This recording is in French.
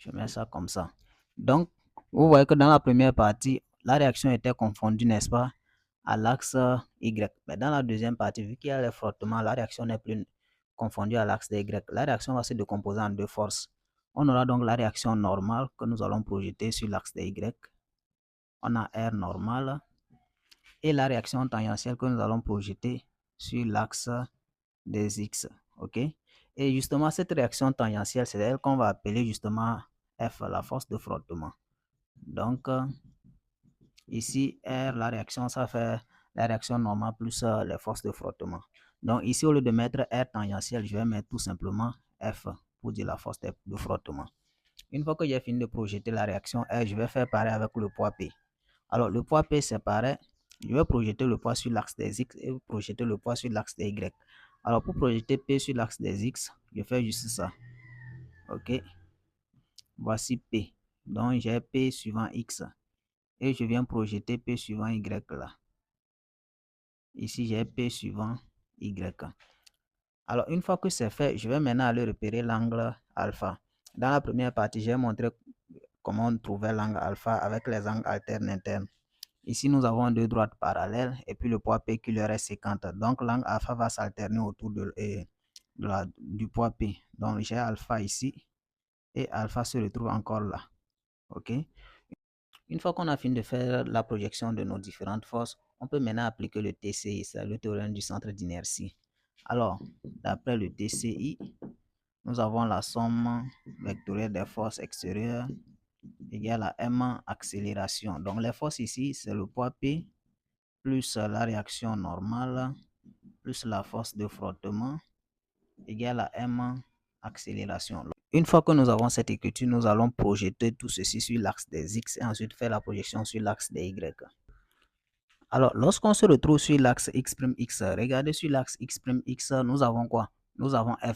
Je mets ça comme ça. Donc, vous voyez que dans la première partie, la réaction était confondue, n'est-ce pas, à l'axe Y. Mais dans la deuxième partie, vu qu'il y a les frottements, la réaction n'est plus confondue à l'axe Y. La réaction va se décomposer en deux forces. On aura donc la réaction normale que nous allons projeter sur l'axe de Y. On a R normal. Et la réaction tangentielle que nous allons projeter sur l'axe des X. OK? Et justement, cette réaction tangentielle, c'est elle qu'on va appeler justement F, la force de frottement. Donc, ici, R, la réaction, ça fait la réaction normale plus les forces de frottement. Donc, ici, au lieu de mettre R tangentielle, je vais mettre tout simplement F pour dire la force de frottement. Une fois que j'ai fini de projeter la réaction R, je vais faire pareil avec le poids P. Alors, le poids P, c'est pareil. Je vais projeter le poids sur l'axe des X et projeter le poids sur l'axe des Y. Alors, pour projeter P sur l'axe des X, je fais juste ça. OK? Voici P. Donc, j'ai P suivant X. Et je viens projeter P suivant Y là. Ici, j'ai P suivant Y. Alors, une fois que c'est fait, je vais maintenant aller repérer l'angle alpha. Dans la première partie, j'ai montré comment on trouvait l'angle alpha avec les angles alternes internes. Ici, nous avons deux droites parallèles et puis le poids P qui leur est séquente. Donc, l'angle alpha va s'alterner autour du poids P. Donc, j'ai alpha ici et alpha se retrouve encore là. OK? Une fois qu'on a fini de faire la projection de nos différentes forces, on peut maintenant appliquer le TCI, c'est le théorème du centre d'inertie. Alors, d'après le TCI, nous avons la somme vectorielle des forces extérieures égale à M accélération. Donc, les forces ici, c'est le poids P plus la réaction normale plus la force de frottement égale à M accélération. Une fois que nous avons cette écriture, nous allons projeter tout ceci sur l'axe des X et ensuite faire la projection sur l'axe des Y. Alors, lorsqu'on se retrouve sur l'axe X', regardez sur l'axe X', nous avons quoi? Nous avons F.